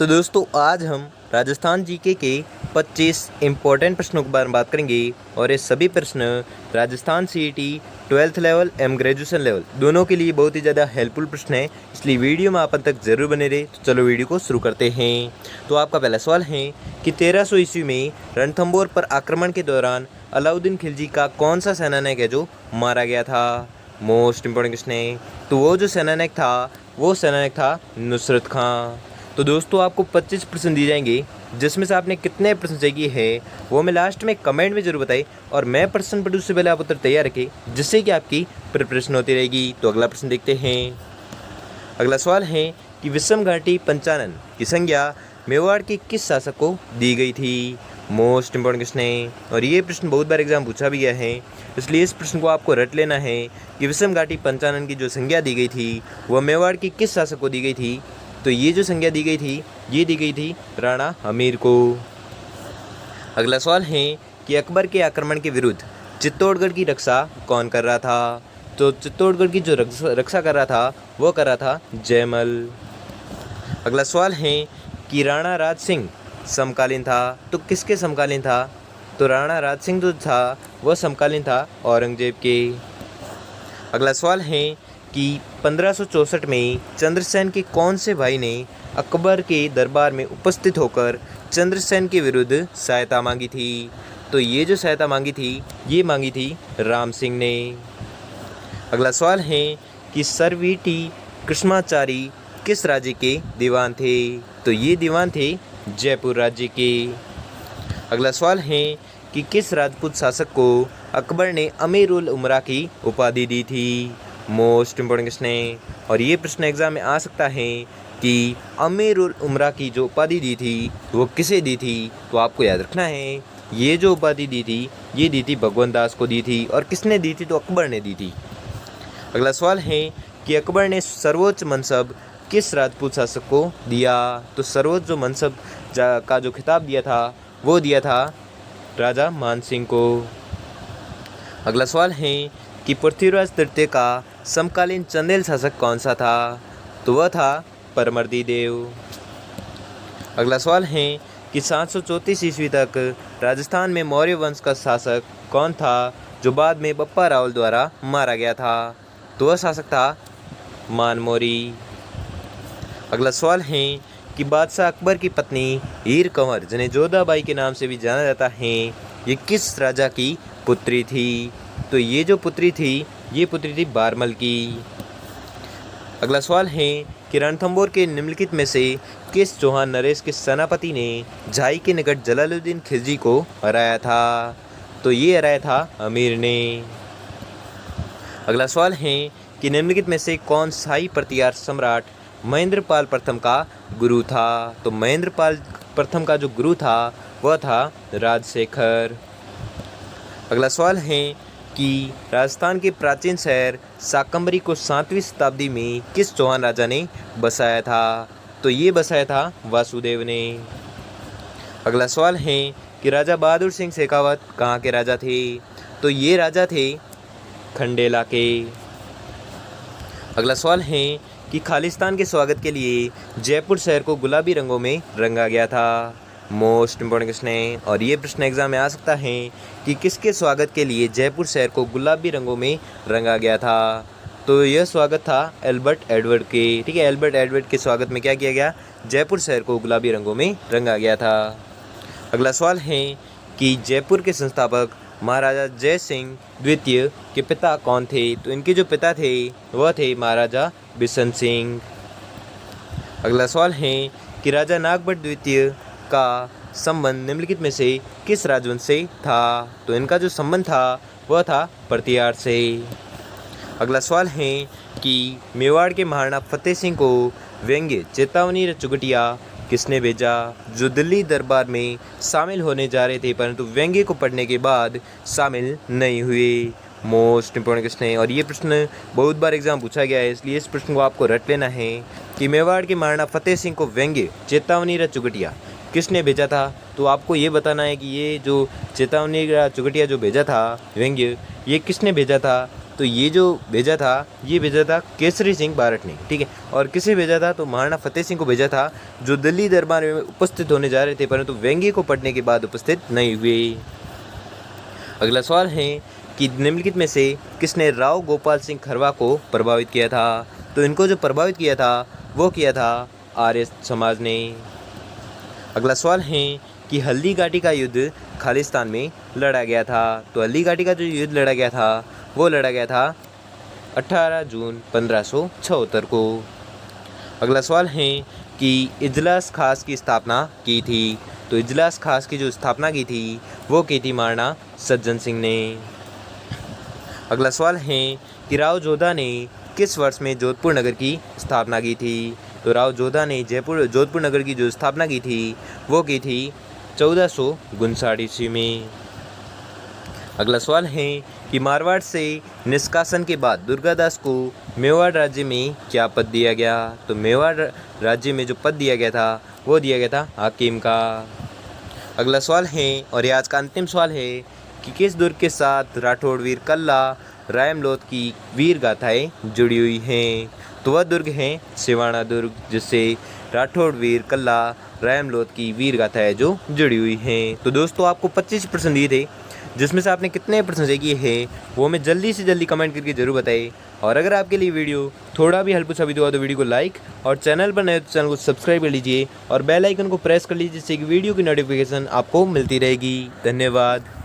तो दोस्तों आज हम राजस्थान जीके के 25 इम्पोर्टेंट प्रश्नों के बारे में बात करेंगे और ये सभी प्रश्न राजस्थान सीईटी 12th लेवल एवं ग्रेजुएशन लेवल दोनों के लिए बहुत ही ज़्यादा हेल्पफुल प्रश्न है, इसलिए वीडियो में आप अंत तक जरूर बने रहे। तो चलो वीडियो को शुरू करते हैं। तो आपका पहला सवाल है कि 1300 ईस्वी में रणथंभौर पर आक्रमण के दौरान अलाउद्दीन खिलजी का कौन सा सेनानायक है जो मारा गया था। मोस्ट इंपॉर्टेंट क्वेश्चन है। तो वो जो सेनानायक था वो सेनानायक था नुसरत खां। तो दोस्तों आपको 25 प्रश्न दिए जाएंगे, जिसमें से आपने कितने प्रश्न चाहिए है वो मैं लास्ट में कमेंट में जरूर बताएं और मैं प्रश्न पढ़ूँ उससे पहले आप उत्तर तैयार रखें, जिससे कि आपकी प्रिपरेशन होती रहेगी। तो अगला प्रश्न देखते हैं। अगला सवाल है कि विषम घाटी पंचानन की संज्ञा मेवाड़ के किस शासक को दी गई थी। मोस्ट इंपॉर्टेंट क्वेश्चन है और ये प्रश्न बहुत बार एग्जाम पूछा भी गया है, इसलिए इस प्रश्न को आपको रट लेना है कि विषम घाटी पंचानन की जो संज्ञा दी गई थी वह मेवाड़ की किस शासक को दी गई थी। तो ये जो संज्ञा दी गई थी ये दी गई थी राणा हमीर को। अगला सवाल है कि अकबर के आक्रमण के विरुद्ध चित्तौड़गढ़ की रक्षा कौन कर रहा था। तो चित्तौड़गढ़ की जो रक्षा कर रहा था वो कर रहा था जयमल। अगला सवाल है कि राणा राज सिंह समकालीन था, तो किसके समकालीन था। तो राणा राज सिंह जो था वह समकालीन था औरंगजेब के। अगला सवाल है कि 1564 में चंद्रसेन के कौन से भाई ने अकबर के दरबार में उपस्थित होकर चंद्रसेन के विरुद्ध सहायता मांगी थी। तो ये जो सहायता मांगी थी ये मांगी थी राम सिंह ने। अगला सवाल है कि सर वी.टी. कृष्णाचारी किस राज्य के दीवान थे। तो ये दीवान थे जयपुर राज्य के। अगला सवाल है कि किस राजपूत शासक को अकबर ने अमीर उल उमरा की उपाधि दी थी। मोस्ट इंपॉर्टेंट क्वेश्चन है और ये प्रश्न एग्जाम में आ सकता है कि अमीर उल उमरा की जो उपाधि दी थी वो किसे दी थी। तो आपको याद रखना है ये जो उपाधि दी थी ये दी थी भगवंत दास को दी थी, और किसने दी थी तो अकबर ने दी थी। अगला सवाल है कि अकबर ने सर्वोच्च मनसब किस राजपूत शासक को दिया। तो सर्वोच्च जो मनसब का जो खिताब दिया था वो दिया था राजा मान सिंह को। अगला सवाल है कि पृथ्वीराज तृतीय का समकालीन चंदेल शासक कौन सा था। तो वह था परमर्दी देव। अगला सवाल है कि 734 ईस्वी तक राजस्थान में मौर्य वंश का शासक कौन था जो बाद में बप्पा रावल द्वारा मारा गया था। तो वह शासक था मानमोरी। अगला सवाल है कि बादशाह अकबर की पत्नी हीर कंवर, जिन्हें जोधाबाई के नाम से भी जाना जाता है, ये किस राजा की पुत्री थी। तो ये जो पुत्री थी ये पुत्री थी बारमल की। अगला सवाल है कि रणथंभौर के निम्नलिखित में से किस चौहान नरेश के सेनापति ने झाई के निकट जलालुद्दीन खिलजी को हराया था। तो ये हराया था अमीर ने। अगला सवाल है कि निम्नलिखित में से कौन शाही प्रतिहार सम्राट महेंद्रपाल प्रथम का गुरु था। तो महेंद्रपाल प्रथम का जो गुरु था वह था राजशेखर। अगला सवाल है कि राजस्थान के प्राचीन शहर शाकंभरी को 7वीं शताब्दी में किस चौहान राजा ने बसाया था। तो ये बसाया था वासुदेव ने। अगला सवाल है कि राजा बहादुर सिंह शेखावत कहाँ के राजा थे। तो ये राजा थे खंडेला के। अगला सवाल है कि खालिस्तान के स्वागत के लिए जयपुर शहर को गुलाबी रंगों में रंगा गया था। मोस्ट इंपॉर्टेंट क्वेश्चन है और ये प्रश्न एग्जाम में आ सकता है कि किसके स्वागत के लिए जयपुर शहर को गुलाबी रंगों में रंगा गया था। तो यह स्वागत था एल्बर्ट एडवर्ड के। ठीक है, एल्बर्ट एडवर्ड के स्वागत में क्या किया गया, जयपुर शहर को गुलाबी रंगों में रंगा गया था। अगला सवाल है कि जयपुर के संस्थापक महाराजा जय सिंह द्वितीय के पिता कौन थे। तो इनके जो पिता थे वह थे महाराजा बिशन सिंह। अगला सवाल है कि राजा नागभट्ट द्वितीय का संबंध निम्नलिखित में से किस राजवंश से था। तो इनका जो संबंध था वह था प्रतिहार से। अगला सवाल है कि मेवाड़ के महाराणा फतेह सिंह को व्यंग्य चेतावनी चुगटिया किसने भेजा, जो दिल्ली दरबार में शामिल होने जा रहे थे परंतु व्यंग्य को पढ़ने के बाद शामिल नहीं हुए। मोस्ट इंपॉर्टेंट क्वेश्चन है और ये प्रश्न बहुत बार एग्जाम पूछा गया है, इसलिए इस प्रश्न को आपको रट लेना है कि मेवाड़ के महाराणा फतेह सिंह को व्यंग्य चेतावनी चुगटिया किसने भेजा था। तो आपको ये बताना है कि ये जो चेतावनी चुगटिया जो भेजा था व्यंग्य, ये किसने भेजा था। तो ये जो भेजा था ये भेजा था केसरी सिंह बारठ ने, ठीक है। और किसे भेजा था, तो महाराणा फतेह सिंह को भेजा था, जो दिल्ली दरबार में उपस्थित होने जा रहे थे परंतु व्यंग्य को पढ़ने के बाद उपस्थित नहीं हुए। अगला सवाल है कि निम्नलिखित में से किसने राव गोपाल सिंह खरवा को प्रभावित किया था, तो इनको जो प्रभावित किया था वो किया था आर्य समाज ने। अगला सवाल है कि हल्दी घाटी का युद्ध खालिस्तान में लड़ा गया था, तो हल्दी घाटी का जो युद्ध लड़ा गया था वो लड़ा गया था 18 जून 1576 को। अगला सवाल है कि इजलास खास की स्थापना की थी, तो इजलास खास की जो स्थापना की थी वो की थी महाराणा सज्जन सिंह ने। अगला सवाल है कि राव जोधा ने किस वर्ष में जोधपुर नगर की स्थापना की थी, तो राव जोधा ने जोधपुर नगर की जो स्थापना की थी वो की थी 1459 ईस्वी में। अगला सवाल है कि मारवाड़ से निष्कासन के बाद दुर्गादास को मेवाड़ राज्य में क्या पद दिया गया, तो मेवाड़ राज्य में जो पद दिया गया था वो दिया गया था हाकिम का। अगला सवाल है और ये आज का अंतिम सवाल है कि किस दुर्ग के साथ राठौड़ वीर कल्ला रायमलोथ की वीर गाथाएँ जुड़ी हुई हैं, तो वह दुर्ग है सिवाना दुर्ग, जिससे राठौड़ वीर कल्ला रायमलोथ की वीर गाथाएँ जो जुड़ी हुई हैं। तो दोस्तों आपको 25% दिए थे, जिसमें से आपने कितने परसेंट सही किए हैं वो हमें जल्दी से जल्दी कमेंट करके जरूर बताइए। और अगर आपके लिए वीडियो थोड़ा भी हेल्पफुल साबित हुआ तो वीडियो को लाइक और चैनल पर नए तो चैनल को सब्सक्राइब कर लीजिए और बेल आइकन को प्रेस कर लीजिए, जिससे कि वीडियो की नोटिफिकेशन आपको मिलती रहेगी। धन्यवाद।